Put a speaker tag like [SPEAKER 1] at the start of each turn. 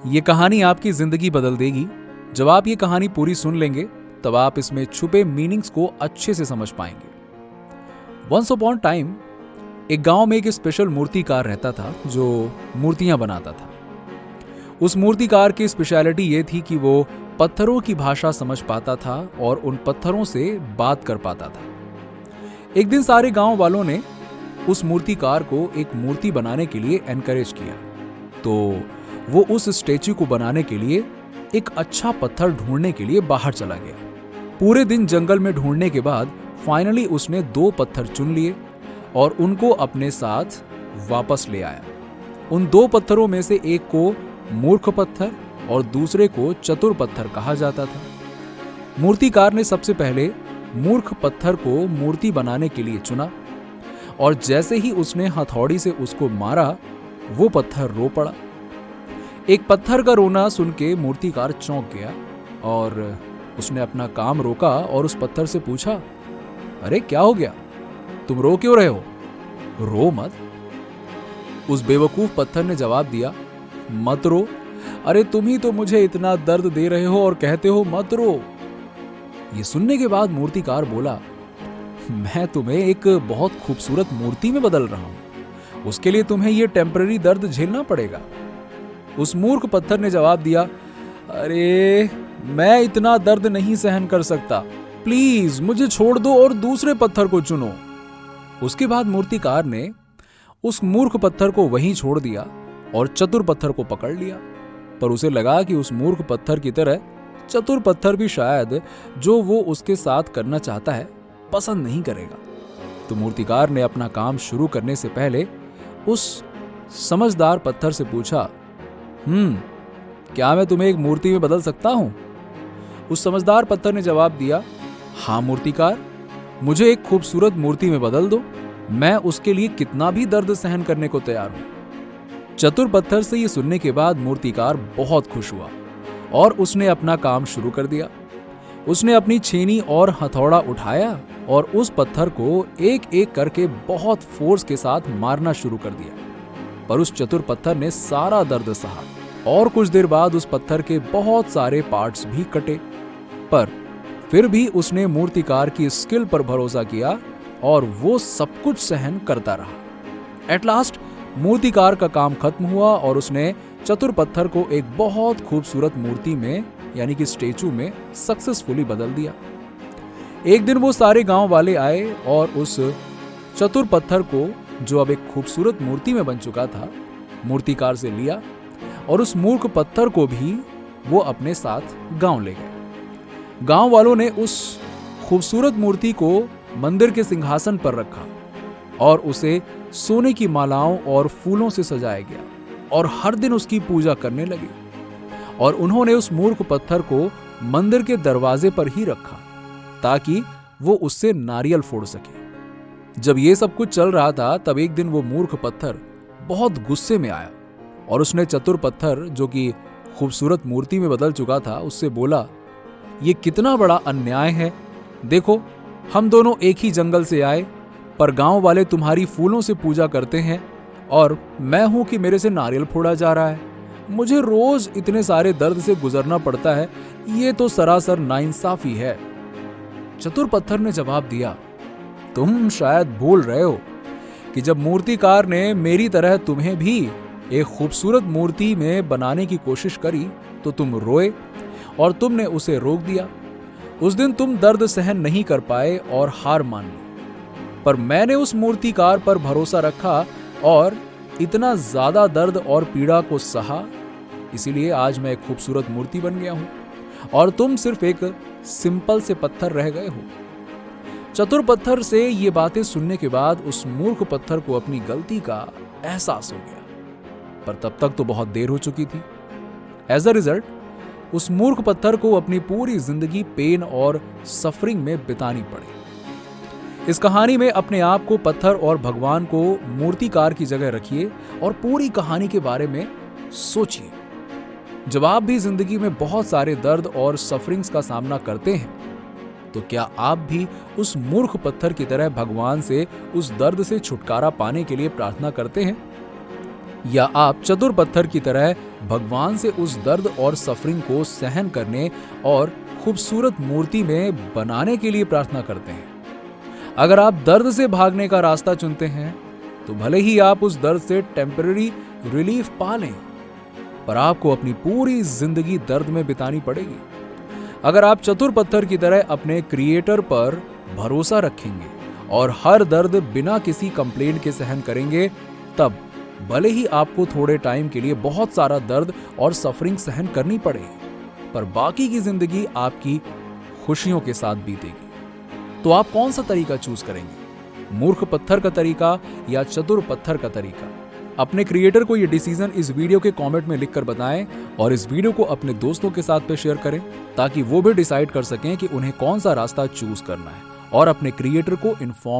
[SPEAKER 1] ये कहानी आपकी जिंदगी बदल देगी। जब आप ये कहानी पूरी सुन लेंगे तब आप इसमें छुपे मीनिंग्स को अच्छे से समझ पाएंगे। वंस अपॉन टाइम एक गांव में एक स्पेशल मूर्तिकार रहता था जो मूर्तियां बनाता था। उस मूर्तिकार की स्पेशलिटी ये थी कि वो पत्थरों की भाषा समझ पाता था और उन पत्थरों से बात कर पाता था। एक दिन सारे गांव वालों ने उस मूर्तिकार को एक मूर्ति बनाने के लिए एनकरेज किया, तो वो उस स्टैच्यू को बनाने के लिए एक अच्छा पत्थर ढूंढने के लिए बाहर चला गया। पूरे दिन जंगल में ढूंढने के बाद फाइनली उसने 2 पत्थर चुन लिए और उनको अपने साथ वापस ले आया। उन 2 पत्थरों में से एक को मूर्ख पत्थर और दूसरे को चतुर पत्थर कहा जाता था। मूर्तिकार ने सबसे पहले मूर्ख पत्थर को मूर्ति बनाने के लिए चुना और जैसे ही उसने हथौड़ी से उसको मारा वो पत्थर रो पड़ा। एक पत्थर का रोना सुन के मूर्तिकार चौंक गया और उसने अपना काम रोका और उस पत्थर से पूछा, अरे क्या हो गया, तुम रो क्यों रहे हो? रो मत। उस बेवकूफ पत्थर ने जवाब दिया, मत रो, अरे तुम ही तो मुझे इतना दर्द दे रहे हो और कहते हो मत रो। ये सुनने के बाद मूर्तिकार बोला, मैं तुम्हें एक बहुत खूबसूरत मूर्ति में बदल रहा हूं, उसके लिए तुम्हें यह टेम्पररी दर्द झेलना पड़ेगा। उस मूर्ख पत्थर ने जवाब दिया, अरे मैं इतना दर्द नहीं सहन कर सकता, प्लीज मुझे छोड़ दो और दूसरे पत्थर को चुनो। उसके बाद मूर्तिकार ने उस मूर्ख पत्थर को वहीं छोड़ दिया और चतुर पत्थर को पकड़ लिया, पर उसे लगा कि उस मूर्ख पत्थर की तरह चतुर पत्थर भी शायद जो वो उसके साथ करना चाहता है पसंद नहीं करेगा। तो मूर्तिकार ने अपना काम शुरू करने से पहले उस समझदार पत्थर से पूछा, क्या मैं तुम्हें एक मूर्ति में बदल सकता हूं? उस समझदार पत्थर ने जवाब दिया, हाँ मूर्तिकार, मुझे एक खूबसूरत मूर्ति में बदल दो, मैं उसके लिए कितना भी दर्द सहन करने को तैयार हूं। चतुर पत्थर से यह सुनने के बाद मूर्तिकार बहुत खुश हुआ और उसने अपना काम शुरू कर दिया। उसने अपनी छेनी और हथौड़ा उठाया और उस पत्थर को एक एक करके बहुत फोर्स के साथ मारना शुरू कर दिया, पर उस चतुर पत्थर ने सारा दर्द सहा और कुछ देर बाद उस पत्थर के बहुत सारे पार्ट्स भी कटे, पर फिर भी उसने मूर्तिकार की स्किल पर भरोसा किया और वो सब कुछ सहन करता रहा। एट लास्ट मूर्तिकार का काम खत्म हुआ और उसने चतुर पत्थर को एक बहुत खूबसूरत मूर्ति में यानी कि स्टैचू में सक्सेसफुली बदल दिया। एक दिन वो सारे गांव वाले आए और उस चतुर पत्थर को, जो अब एक खूबसूरत मूर्ति में बन चुका था, मूर्तिकार से लिया और उस मूर्ख पत्थर को भी वो अपने साथ गांव ले गए। गांव वालों ने उस खूबसूरत मूर्ति को मंदिर के सिंहासन पर रखा और उसे सोने की मालाओं और फूलों से सजाया गया और हर दिन उसकी पूजा करने लगे। और उन्होंने उस मूर्ख पत्थर को मंदिर के दरवाजे पर ही रखा ताकि वो उससे नारियल फोड़ सके। जब ये सब कुछ चल रहा था तब एक दिन वो मूर्ख पत्थर बहुत गुस्से में आया और उसने चतुर पत्थर, जो कि खूबसूरत मूर्ति में बदल चुका था, उससे बोला, ये कितना बड़ा अन्याय है, देखो हम दोनों एक ही जंगल से आए, पर गांव वाले तुम्हारी फूलों से पूजा करते हैं और मैं हूं कि मेरे से नारियल फोड़ा जा रहा है। मुझे रोज इतने सारे दर्द से गुजरना पड़ता है, ये तो सरासर नाइंसाफी है। चतुर पत्थर ने जवाब दिया, तुम शायद भूल रहे हो कि जब मूर्तिकार ने मेरी तरह तुम्हें भी एक खूबसूरत मूर्ति में बनाने की कोशिश करी तो तुम रोए और तुमने उसे रोक दिया। उस दिन तुम दर्द सहन नहीं कर पाए और हार मान ली, पर मैंने उस मूर्तिकार पर भरोसा रखा और इतना ज्यादा दर्द और पीड़ा को सहा, इसीलिए आज मैं एक खूबसूरत मूर्ति बन गया हूं और तुम सिर्फ एक सिंपल से पत्थर रह गए हो। चतुर पत्थर से ये बातें सुनने के बाद उस मूर्ख पत्थर को अपनी गलती का एहसास हो गया, पर तब तक तो बहुत देर हो चुकी थी। एज अ रिजल्ट उस मूर्ख पत्थर को अपनी पूरी जिंदगी पेन और सफरिंग में बितानी पड़ी। इस कहानी में अपने आप को पत्थर और भगवान को मूर्तिकार की जगह रखिए और पूरी कहानी के बारे में सोचिए। जब आप भी जिंदगी में बहुत सारे दर्द और सफरिंग्स का सामना करते हैं, तो क्या आप भी उस मूर्ख पत्थर की तरह भगवान से उस दर्द से छुटकारा पाने के लिए प्रार्थना करते हैं, या आप चतुर पत्थर की तरह भगवान से उस दर्द और सफरिंग को सहन करने और खूबसूरत मूर्ति में बनाने के लिए प्रार्थना करते हैं। अगर आप दर्द से भागने का रास्ता चुनते हैं तो भले ही आप उस दर्द से टेम्पररी रिलीफ पा लें, पर आपको अपनी पूरी जिंदगी दर्द में बितानी पड़ेगी। अगर आप चतुर पत्थर की तरह अपने क्रिएटर पर भरोसा रखेंगे और हर दर्द बिना किसी कंप्लेंट के सहन करेंगे, तब भले ही आपको थोड़े टाइम के लिए बहुत सारा दर्द और सफरिंग सहन करनी पड़े, पर बाकी की जिंदगी आपकी खुशियों के साथ बीतेगी। तो आप कौन सा तरीका चूज करेंगे? मूर्ख पत्थर का तरीका या चतुर पत्थर का तरीका? अपने क्रिएटर को यह डिसीजन इस वीडियो के कमेंट में लिखकर बताएं और इस वीडियो को अपने दोस्तों के साथ पे शेयर करें, ताकि वो भी डिसाइड कर सकें कि उन्हें कौन सा रास्ता चूज करना है और अपने क्रिएटर को इन्फॉर्म